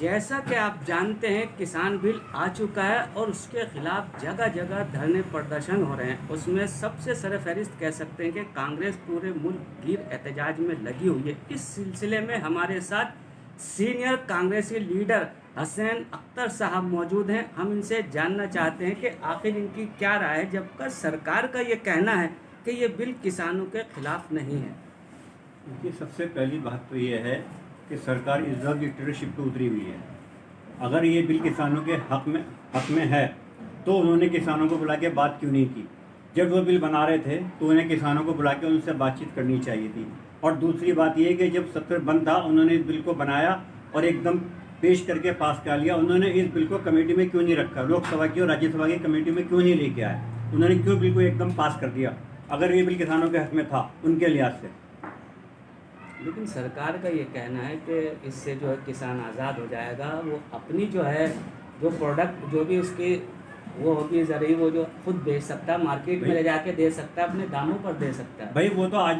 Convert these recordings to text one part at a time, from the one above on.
जैसा कि आप जानते हैं किसान बिल आ चुका है और उसके खिलाफ जगह जगह धरने प्रदर्शन हो रहे हैं। उसमें सबसे सरफहरिस्त कह सकते हैं कि कांग्रेस पूरे मुल्क गिर एहतजाज में लगी हुई है। इस सिलसिले में हमारे साथ सीनियर कांग्रेसी लीडर हसनैन अख्तर साहब मौजूद हैं। हम इनसे जानना चाहते हैं कि आखिर इनकी क्या राय है, जबकि सरकार का ये कहना है कि ये बिल किसानों के खिलाफ नहीं है। देखिए, सबसे पहली बात तो ये है कि सरकार इस वक्त डिक्टेटरशिप पे उतरी हुई है। अगर ये बिल किसानों के हक में है तो उन्होंने किसानों को बुला के बात क्यों नहीं की? जब वो बिल बना रहे थे तो उन्हें किसानों को बुला के उनसे बातचीत करनी चाहिए थी। और दूसरी बात ये कि जब सत्र बंद था उन्होंने इस बिल को बनाया और एकदम पेश करके पास कर लिया। उन्होंने इस बिल को कमेटी में क्यों नहीं रखा? लोकसभा की और राज्यसभा की कमेटी में क्यों नहीं लेके आए? उन्होंने क्यों बिल को एकदम पास कर दिया अगर ये बिल किसानों के हक में था उनके लिहाज से? लेकिन सरकार का ये कहना है कि इससे जो है किसान आज़ाद हो जाएगा, वो अपनी जो है जो प्रोडक्ट जो भी उसकी वो होगी ज़रिए वो जो खुद बेच सकता है, मार्केट में ले जाके दे सकता है, अपने दामों पर दे सकता है। भाई वो तो आज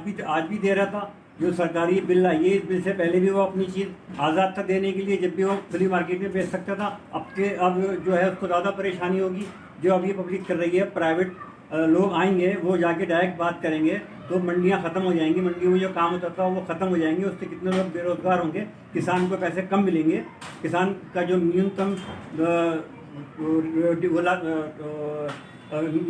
भी दे रहा था। जो सरकारी बिल आई है इस बिल से पहले भी वो अपनी चीज़ आज़ाद था देने के लिए, जब भी वो खुली मार्केट में बेच सकता था। अब जो है उसको ज़्यादा परेशानी होगी। जो अब ये पब्लिक कर रही है, प्राइवेट लोग आएंगे वो जाके डायरेक्ट बात करेंगे तो मंडियां ख़त्म हो जाएंगी। मंडियों में जो काम होता था वो ख़त्म हो जाएंगे। उससे कितने लोग बेरोजगार होंगे, किसान को पैसे कम मिलेंगे। किसान का जो न्यूनतम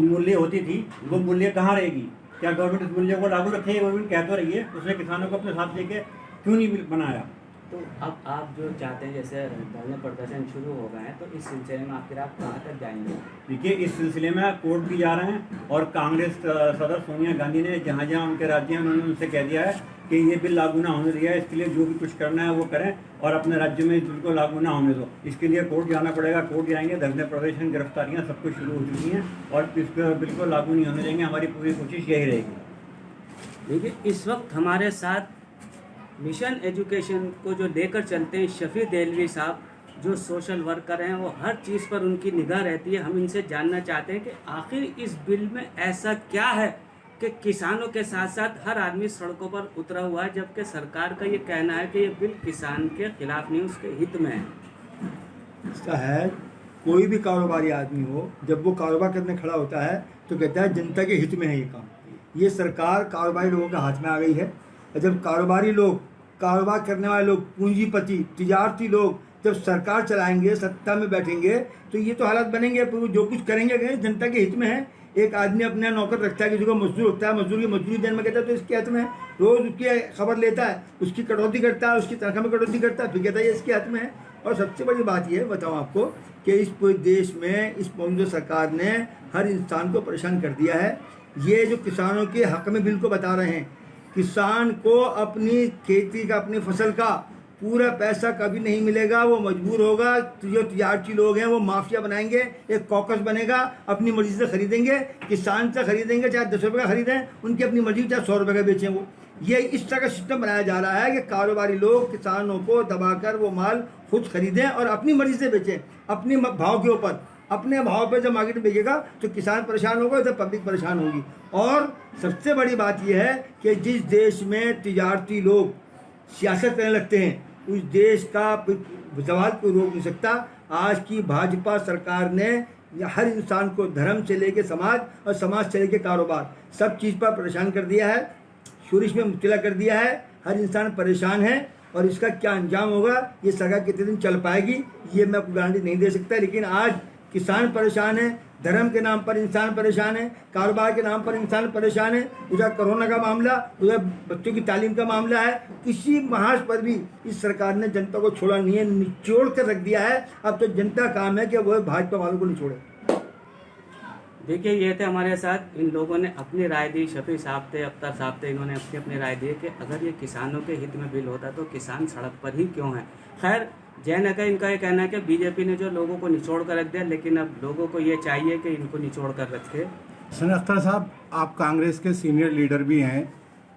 मूल्य होती थी वो मूल्य कहाँ रहेगी? क्या गवर्नमेंट इस मूल्य को लागू रखेगी? गवर्नमेंट कह तो रही है, उसने किसानों को अपने साथ लेके क्यों नहीं बनाया? तो अब आप जो चाहते हैं जैसे धरने प्रदर्शन शुरू हो गए हैं, तो इस सिलसिले में आखिर आप कहाँ तक जाएंगे? देखिए, इस सिलसिले में कोर्ट भी जा रहे हैं और कांग्रेस सदर सोनिया गांधी ने जहाँ जहाँ उनके राज्य हैं उन्होंने उनसे कह दिया है कि ये बिल लागू ना होने दिया है। इसके लिए जो भी कुछ करना है वो करें और अपने राज्य में इस बिल को लागू ना होने दो। इसके लिए कोर्ट जाना पड़ेगा। कोर्ट जाएंगे, धरने प्रदर्शन, गिरफ्तारियाँ सब कुछ शुरू हो चुकी हैं और इस बिल को लागू नहीं होने देंगे। हमारी पूरी कोशिश यही रहेगी। देखिए, इस वक्त हमारे साथ मिशन एजुकेशन को जो लेकर चलते हैं शफी देलवी साहब, जो सोशल वर्कर हैं, वो हर चीज़ पर उनकी निगाह रहती है। हम इनसे जानना चाहते हैं कि आखिर इस बिल में ऐसा क्या है कि किसानों के साथ साथ हर आदमी सड़कों पर उतरा हुआ है, जबकि सरकार का ये कहना है कि ये बिल किसान के खिलाफ नहीं, उसके हित में है। ऐसा है, कोई भी कारोबारी आदमी हो, जब वो कारोबार करने खड़ा होता है तो कहता है जनता के हित में है ये काम। ये सरकार कारोबारी लोगों के हाथ में आ गई है। और जब कारोबारी लोग, कारोबार करने वाले लोग, पूंजीपति, तिजारती लोग जब सरकार चलाएंगे, सत्ता में बैठेंगे, तो ये तो हालात बनेंगे। जो कुछ करेंगे जनता के हित में है। एक आदमी अपना नौकर रखता है, किसी को मजदूर रखता है, मजदूर की मजदूरी देने में कहता है तो इसके हित में है। रोज़ उसकी खबर लेता है, उसकी कटौती करता है, उसकी तनख्वाह में कटौती करता है, फिर कहता है ये इसके हित में है। और सबसे बड़ी बात ये बताऊँ आपको कि इस पूरे देश में इस मौजूदा सरकार ने हर इंसान को परेशान कर दिया है। ये जो किसानों के हक में बिल को बता रहे हैं, किसान को अपनी खेती का, अपनी फसल का पूरा पैसा कभी नहीं मिलेगा। वो मजबूर होगा, जो तिजारती लोग हैं वो माफिया बनाएंगे, एक कॉकस बनेगा, अपनी मर्जी से खरीदेंगे। किसान से खरीदेंगे, चाहे 10 रुपये का खरीदें, उनकी अपनी मर्जी, चाहे 100 रुपये का बेचें। वो ये इस तरह का सिस्टम बनाया जा रहा है कि कारोबारी लोग किसानों को दबाकर वो माल खुद खरीदें और अपनी मर्जी से बेचें, अपने भाव के ऊपर। अपने भाव पे जब मार्केट में बेचेगा तो किसान परेशान होगा, तो पब्लिक परेशान होगी। और सबसे बड़ी बात यह है कि जिस देश में तिजारती लोग सियासत करने लगते हैं, उस देश का सवाल कोई रोक नहीं सकता। आज की भाजपा सरकार ने हर इंसान को धर्म से लेकर समाज और समाज से लेकर कारोबार सब चीज़ पर परेशान कर दिया है, शोरिश में मुब्तला कर दिया है। हर इंसान परेशान है और इसका क्या अंजाम होगा, ये सरकार कितने दिन चल पाएगी, ये मैं आपको गारंटी नहीं दे सकता। लेकिन आज किसान परेशान है, धर्म के नाम पर इंसान परेशान है, कारोबार के नाम पर इंसान परेशान है। उधर कोरोना का मामला, उधर बच्चों की तालीम का मामला है। किसी महाज पर भी इस सरकार ने जनता को छोड़ा नहीं है, निचोड़ कर रख दिया है। अब तो जनता का काम है कि वह भाजपा वालों को निचोड़े। देखिए, ये थे हमारे साथ, इन लोगों ने अपनी राय दी। शफी साहब थे, अख्तर साहब थे, इन्होंने अपनी अपनी राय दी कि अगर ये किसानों के हित में बिल होता तो किसान सड़क पर ही क्यों है। खैर, जैन का इनका ये कहना है कि बीजेपी ने जो लोगों को निचोड़ कर रख दिया, लेकिन अब लोगों को ये चाहिए कि इनको निचोड़ कर रखे। हसन अख्तर साहब, आप कांग्रेस के सीनियर लीडर भी हैं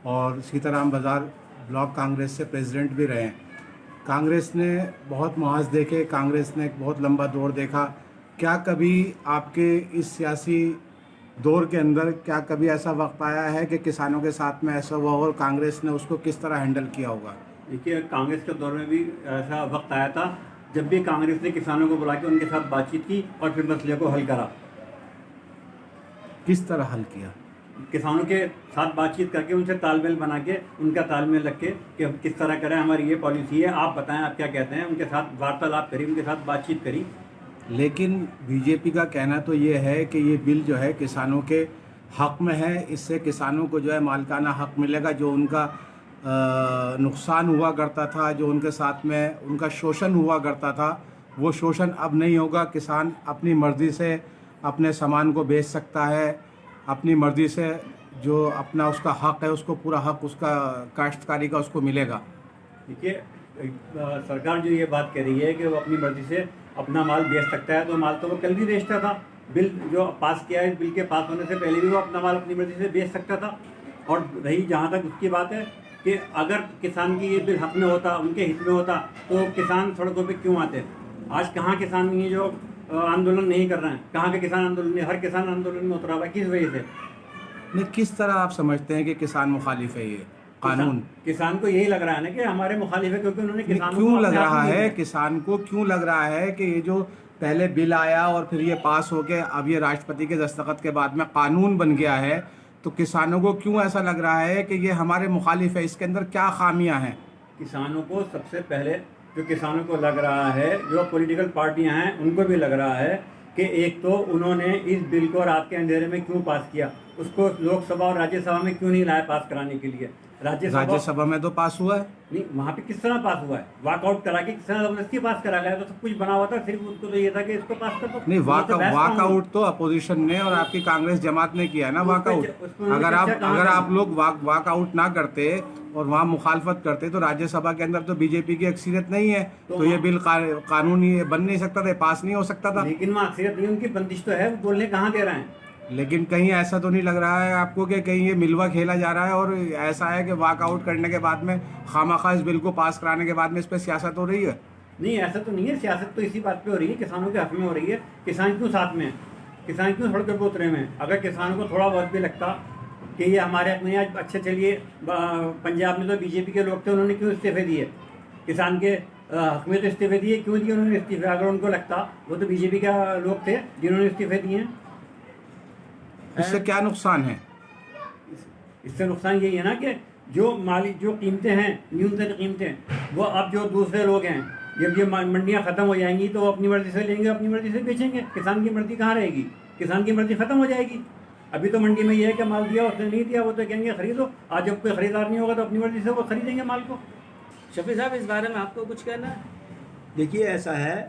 और सीताराम बाज़ार ब्लॉक कांग्रेस से प्रेसिडेंट भी रहे हैं। कांग्रेस ने बहुत मुहाज देखे, कांग्रेस ने एक बहुत लंबा दौर देखा। क्या कभी आपके इस सियासी दौर के अंदर क्या कभी ऐसा वक्त आया है कि किसानों के साथ में ऐसा हुआ और कांग्रेस ने उसको किस तरह हैंडल किया होगा? देखिए, कांग्रेस के दौर में भी ऐसा वक्त आया था जब भी कांग्रेस ने किसानों को बुला के उनके साथ बातचीत की और फिर मसले को हल करा। किस तरह हल किया? किसानों के साथ बातचीत करके उनसे तालमेल बना के, उनका तालमेल रख के कि हम किस तरह करें, हमारी ये पॉलिसी है, आप बताएं आप क्या कहते हैं। उनके साथ वार्तालाप करी, उनके साथ बातचीत करी। लेकिन बीजेपी का कहना तो ये है कि ये बिल जो है किसानों के हक में है, इससे किसानों को जो है मालिकाना हक मिलेगा। जो उनका नुकसान हुआ करता था, जो उनके साथ में उनका शोषण हुआ करता था, वो शोषण अब नहीं होगा। किसान अपनी मर्ज़ी से अपने सामान को बेच सकता है, अपनी मर्ज़ी से जो अपना उसका हक है उसको पूरा हक उसका काश्तकारी का उसको मिलेगा। देखिए, सरकार जो ये बात कह रही है कि वो अपनी मर्ज़ी से अपना माल बेच सकता है, तो माल तो वो कल भी बेचता था। बिल जो पास किया है, बिल के पास होने से पहले भी वो अपना माल अपनी मर्ज़ी से बेच सकता था। और रही जहाँ तक उसकी बात है कि अगर किसान की ये बिल हक में होता, उनके हित में होता, तो किसान सड़कों पे क्यों आते? आज कहाँ किसान नहीं है जो आंदोलन नहीं कर रहे हैं? कहाँ के किसान आंदोलन नहीं? हर किसान आंदोलन में उतरा हुआ है। किस वजह से? नहीं, किस तरह आप समझते हैं कि किसान मुखालिफ है ये कानून? किसान को यही लग रहा है ना कि हमारे मुखालिफ है, क्योंकि उन्होंने किसानों क्यों को लग अपने हाथ रहा में है लिया। किसान को क्यों लग रहा है कि ये जो पहले बिल आया और फिर ये पास हो के अब ये राष्ट्रपति के दस्तखत के बाद में कानून बन गया है, तो किसानों को क्यों ऐसा लग रहा है कि ये हमारे मुखालिफ है? इसके अंदर क्या खामियां हैं? किसानों को सबसे पहले जो किसानों को लग रहा है, जो पॉलिटिकल पार्टियां हैं उनको भी लग रहा है कि एक तो उन्होंने इस बिल को रात के अंधेरे में क्यों पास किया, उसको लोकसभा और राज्यसभा में क्यों नहीं लाया पास कराने के लिए। राज्यसभा में तो पास हुआ है। नहीं, वहाँ पे किस तरह पास हुआ है? वॉकआउट करा के किस तरह जबरदस्ती पास करा गया? तो सब कुछ बना हुआ था, सिर्फ उनको तो ये था कि इसको पास कर दो। नहीं, तो बहस कहाँ हुई? वॉकआउट तो अपोजिशन ने और आपकी कांग्रेस जमात ने किया है ना उस पे वॉकआउट। उन्होंने अगर चर्चा कहाँ अगर करी? आप लोग वॉकआउट ना करते और वहाँ मुखालफत करते तो राज्यसभा के अंदर तो बीजेपी की अक्सरियत नहीं है, तो ये बिल कानूनी बन नहीं सकता था, पास नहीं हो सकता था। लेकिन वहाँ अक्सरियत नहीं, उनकी बंदिश तो है, वो बोलने कहाँ दे रहे हैं? लेकिन कहीं ऐसा तो नहीं लग रहा है आपको कि कहीं ये मिलवा खेला जा रहा है और ऐसा है कि वॉकआउट करने के बाद में खामखा इस बिल को पास कराने के बाद में इस पर सियासत हो रही है? नहीं, ऐसा तो नहीं है। सियासत तो इसी बात पे हो रही है, किसानों के हक में हो रही है। किसान क्यों साथ में है? किसान क्यों सड़कों पे उतरे हुए हैं? अगर किसानों को थोड़ा बहुत भी लगता कि ये हमारे हक में आज अच्छे, चलिए पंजाब में तो बीजेपी के लोग थे, उन्होंने क्यों इस्तीफे दिए? किसान के हक में तो इस्तीफे दिए, क्यों दिए उन्होंने इस्तीफे? अगर उनको लगता, वो तो बीजेपी के लोग थे जिन्होंने इस्तीफे दिए हैं। इससे क्या नुकसान है? इससे नुकसान यही है ना कि जो कीमतें हैं, न्यूनतम कीमतें, वो अब जो दूसरे लोग हैं, जब ये मंडियाँ ख़त्म हो जाएंगी तो वो अपनी मर्ज़ी से लेंगे, अपनी मर्ज़ी से बेचेंगे। किसान की मर्ज़ी कहाँ रहेगी? किसान की मर्ज़ी ख़त्म हो जाएगी। अभी तो मंडी में ये है कि माल दिया, उसने नहीं दिया, वो तो कहेंगे खरीदो। आज जब कोई ख़रीदार नहीं होगा तो अपनी मर्ज़ी से वो खरीदेंगे माल को। शफी साहब, इस बारे में आपको कुछ कहना है? देखिए, ऐसा है,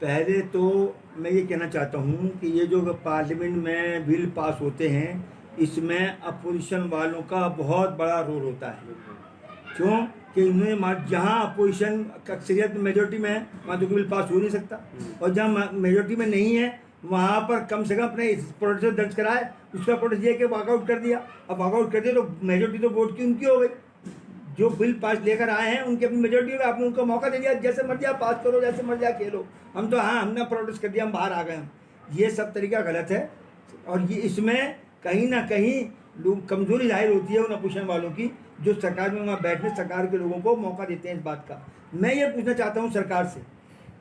पहले तो मैं ये कहना चाहता हूँ कि ये जो पार्लियामेंट में बिल पास होते हैं, इसमें अपोजिशन वालों का बहुत बड़ा रोल होता है। क्यों कि इन्हें जहाँ अपोजिशन अक्सरियत मेजोरिटी में है वहाँ तो बिल पास हो नहीं सकता, और जहाँ मेजोरिटी में नहीं है वहाँ पर कम से कम अपने प्रोटेस्ट दर्ज कराए। उसका प्रोटेस्ट ये कि वॉकआउट कर दिया। अब वॉकआउट कर दिया तो मेजोरिटी तो वोट की उनकी हो गई। जो बिल पास लेकर आए हैं उनकी अपनी मेजोरिटी में, आपने उनको मौका दे दिया, जैसे मर्जी आप पास करो, जैसे मर्जी आप खेलो। हम तो हाँ, हमने प्रोटेस्ट कर दिया, हम बाहर आ गए। हम ये सब तरीका गलत है, और ये इसमें कहीं ना कहीं लोग कमज़ोरी जाहिर होती है उन अपोजिशन वालों की, जो सरकार में वहाँ बैठने सरकार के लोगों को मौका देते हैं इस बात का। मैं ये पूछना चाहता हूँ सरकार से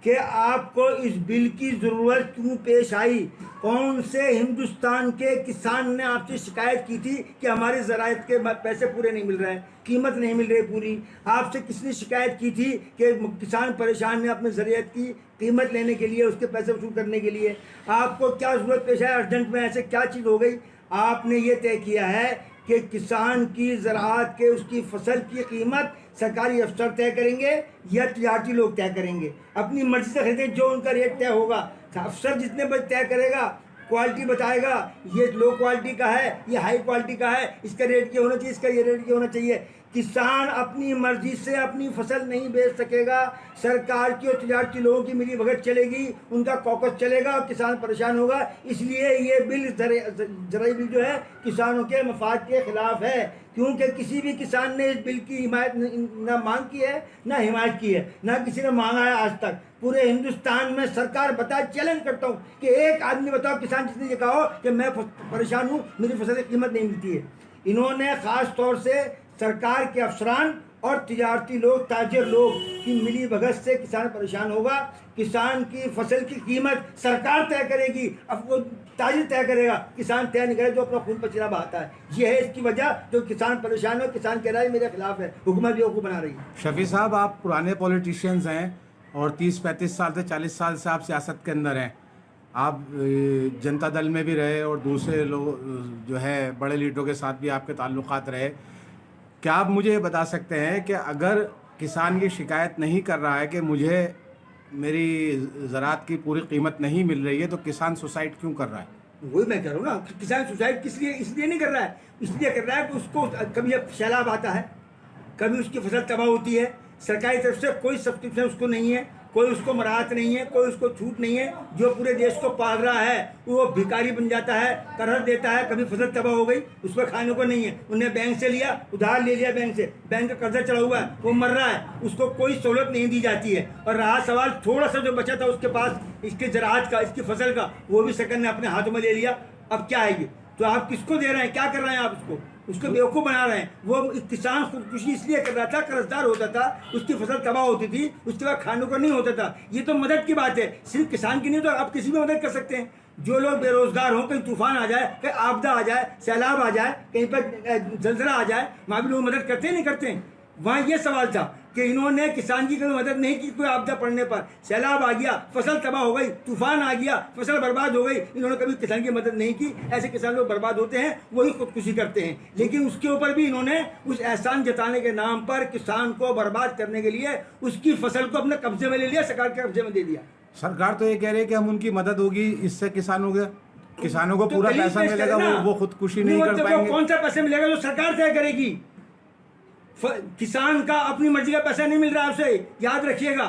कि आपको इस बिल की ज़रूरत क्यों पेश आई? कौन से हिंदुस्तान के किसान ने आपसे शिकायत की थी कि हमारे ज़रायत के पैसे पूरे नहीं मिल रहे हैं, कीमत नहीं मिल रही पूरी? आपसे किसने शिकायत की थी कि किसान परेशान है अपने ज़रायत की कीमत लेने के लिए, उसके पैसे वसूल करने के लिए? आपको क्या ज़रूरत पेश है अर्जेंट में? ऐसे क्या चीज़ हो गई? आपने ये तय किया है कि किसान की ज़राअत के उसकी फसल की कीमत सरकारी अफसर तय करेंगे या तजारती लोग तय करेंगे? अपनी मर्जी से खरीदें, जो उनका रेट तय होगा। अफसर जितने बजे तय करेगा, क्वालिटी बताएगा, ये लो क्वालिटी का है, ये हाई क्वालिटी का है, इसका रेट क्या होना चाहिए, इसका ये रेट क्या होना चाहिए। किसान अपनी मर्जी से अपनी फसल नहीं बेच सकेगा। सरकार की और तजारती लोगों की मिली भगत चलेगी, उनका कॉकस चलेगा और किसान परेशान होगा। इसलिए ये बिल ज़राई बिल जो है किसानों के मफाद के खिलाफ है, क्योंकि किसी भी किसान ने इस बिल की हिमायत ना मांग की है, ना हिमायत की है, ना किसी ने मांगा है आज तक। पूरे हिंदुस्तान में सरकार बताए, चैलेंज करता हूँ कि एक आदमी बताओ किसान जिसने ये कहा हो कि मैं परेशान हूँ, मेरी फसल की कीमत नहीं मिलती है। इन्होंने ख़ास तौर से सरकार के अफसरान और तिजारती लोग, ताजिर लोग की मिली भगत से किसान परेशान होगा। किसान की फसल की कीमत सरकार तय करेगी, अब वो ताजिर तय करेगा, किसान तय नहीं करेगा जो अपना खून पसीना बहाता है। ये है इसकी वजह, जो किसान परेशान हो, किसान कह रहा है मेरे खिलाफ है, हुकूमत बेवकूफ़ बना रही है। शफी साहब, आप पुराने पॉलिटिशियंस हैं और 30-35 साल से 40 साल से आप सियासत के अंदर हैं। आप जनता दल में भी रहे और दूसरे लोग जो है बड़े लीडरों के साथ भी आपके ताल्लुकात रहे। क्या आप मुझे बता सकते हैं कि अगर किसान की शिकायत नहीं कर रहा है कि मुझे मेरी ज़राअत की पूरी कीमत नहीं मिल रही है, तो किसान सुसाइड क्यों कर रहा है? वही मैं कह रहा हूँ ना, किसान सुसाइड किस लिए, इसलिए नहीं कर रहा है, इसलिए कर रहा है कि उसको कभी अब सैलाब आता है, कभी उसकी फसल तबाह होती है, सरकारी तरफ से कोई सब्सिडी उसको नहीं है, कोई उसको मराहत नहीं है, कोई उसको छूट नहीं है। जो पूरे देश को पाल रहा है वो भिखारी बन जाता है, करहर देता है, कभी फसल तबाह हो गई, उस पर खाने को नहीं है, उन्हें बैंक से लिया, उधार ले लिया बैंक से, बैंक का कर्जा चढ़ा हुआ है, वो मर रहा है, उसको कोई सहूलत नहीं दी जाती है। और रहा सवाल थोड़ा सा जो बचा था उसके पास इसके ज़राअत का, इसकी फसल का, वो भी सरकार ने अपने हाथों में ले लिया। अब क्या है ये, तो आप किसको दे रहे हैं, क्या कर रहे हैं आप उसको बेवकूफ़ बना रहे हैं। वो किसान खुदकुशी इसलिए कर रहा था, कर्जदार होता था, उसकी फसल तबाह होती थी, उसके बाद खाने को नहीं होता था। ये तो मदद की बात है, सिर्फ किसान की नहीं, तो आप किसी भी मदद कर सकते हैं। जो लोग बेरोजगार हों, कहीं तूफान आ जाए, कहीं आपदा आ जाए, सैलाब आ जाए, कहीं पर जलजला आ जाए, वहाँ भी लोग मदद करते हैं नहीं करते हैं। वहाँ ये सवाल था कि इन्होंने किसान की कोई मदद नहीं की। कोई आपदा पड़ने पर, सैलाब आ गया, फसल तबाह हो गई, तूफान आ गया, फसल बर्बाद हो गई, इन्होंने कभी किसान की मदद नहीं की। ऐसे किसान लोग बर्बाद होते हैं, वही खुदकुशी करते हैं। लेकिन उसके ऊपर भी इन्होंने उस एहसान जताने के नाम पर किसान को बर्बाद करने के लिए उसकी फसल को अपने कब्जे में ले लिया, सरकार के कब्जे में दे दिया। सरकार तो ये कह रही है कि हम उनकी मदद होगी, इससे किसानों को पूरा पैसा मिलेगा, वो खुदकुशी नहीं कर पाएंगे। कौन सा पैसा मिलेगा जो सरकार तय करेगी? किसान का अपनी मर्जी का पैसा नहीं मिल रहा है उसे, याद रखिएगा।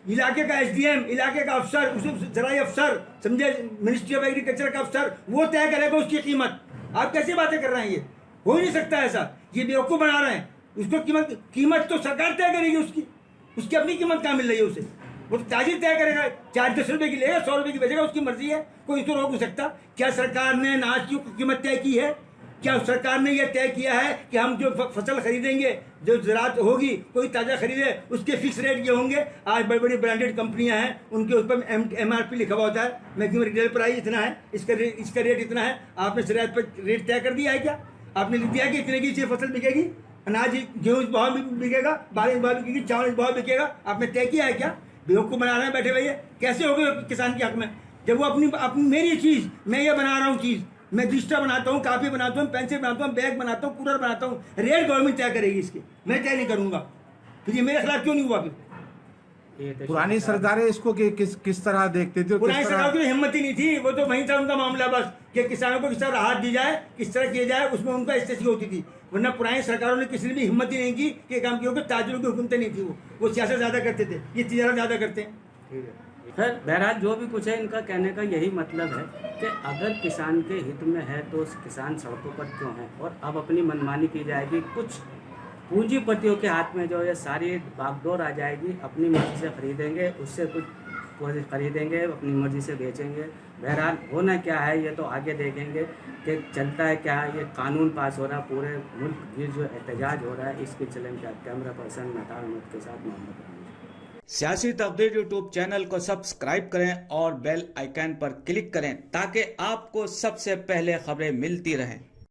इलाके का एसडीएम, इलाके का अफसर, उसे जराई अफसर, समझे, मिनिस्ट्री ऑफ एग्रीकल्चर का अफसर, वो तय करेगा उसकी कीमत। आप कैसी बातें कर रहे हैं? ये हो ही नहीं सकता ऐसा, ये बेवकूफ़ बना रहे हैं। उसको कीमत तो सरकार तय करेगी, उसकी अपनी कीमत कहाँ मिल रही है उसे? वो तो ताजिर तय करेगा, 4-10 रुपये की लेगा, 100 रुपये की बेचेगा, उसकी मर्जी है, कोई इसको रोक नहीं सकता। क्या सरकार ने अनाज की कीमत तय की है? क्या सरकार ने यह तय किया है कि हम जो फसल खरीदेंगे, जो ज़राअत होगी, कोई ताज़ा खरीदे, उसके फिक्स रेट ये होंगे? आज बड़ी बड़ी ब्रांडेड कंपनियां हैं, उनके ऊपर MRP लिखा हुआ होता है, मैक्सिमम रिटेल प्राइस इतना है, इसका रेट इतना है। आपने ज़राअत पर रेट तय कर दिया है क्या? आपने लिख दिया कि इतने की फसल बिकेगी, अनाज गेहूँ इस भाव में बिकेगा, बारिश इस भाव बिकेगी, चावल इस भाव बिकेगा? आपने तय किया है क्या? बेवकूफ़ बना रहे हैं बैठे भैया। कैसे हो गए किसान के हक में, जब वो अपनी मेरी चीज़, मैं ये बना रहा हूँ चीज़, मैं रजिस्टर बनाता हूँ, कापी बनाता हूँ, पेंसिल बनाता हूँ, बैग बनाता हूँ, कूलर बनाता हूँ, रेट गवर्नमेंट तय करेगी इसकी, मैं तय नहीं करूँगा। फिर ये मेरे खिलाफ क्यों नहीं हुआ? फिर पुरानी सरकारें इसको किस तरह देखती थी? पुरानी सरकार की हिम्मत ही नहीं थी, वो तो वहीं था उनका मामला बस, कि किसानों को किस तरह राहत दी जाए, किस तरह किया जाए, उसमें उनका स्थिति होती थी। वरना पुरानी सरकारों ने किसी ने भी हिम्मत ही नहीं की कि काम किया, ताजिरों की हुकूमतें नहीं थी, वो सियासत ज़्यादा करते थे, ये तिजारत ज़्यादा करते हैं। खैर बहरहाल जो भी कुछ है, इनका कहने का यही मतलब है कि अगर किसान के हित में है तो किसान सड़कों पर क्यों है। और अब अपनी मनमानी की जाएगी, कुछ पूंजीपतियों के हाथ में जो ये सारी बागडोर आ जाएगी, अपनी मर्जी से खरीदेंगे, उससे कुछ खरीदेंगे, अपनी मर्जी से बेचेंगे। बहरहाल होना क्या है ये तो आगे देखेंगे कि चलता है क्या है। ये कानून पास हो रहा है, पूरे मुल्क ये जो एहतजाज हो रहा है, इसके चलन क्या। कैमरा पर्सन नतार अहमद के साथ मोहम्मद रानी। सियासी तब्दील यूट्यूब चैनल को सब्सक्राइब करें और बेल आइकन पर क्लिक करें ताकि आपको सबसे पहले खबरें मिलती रहें।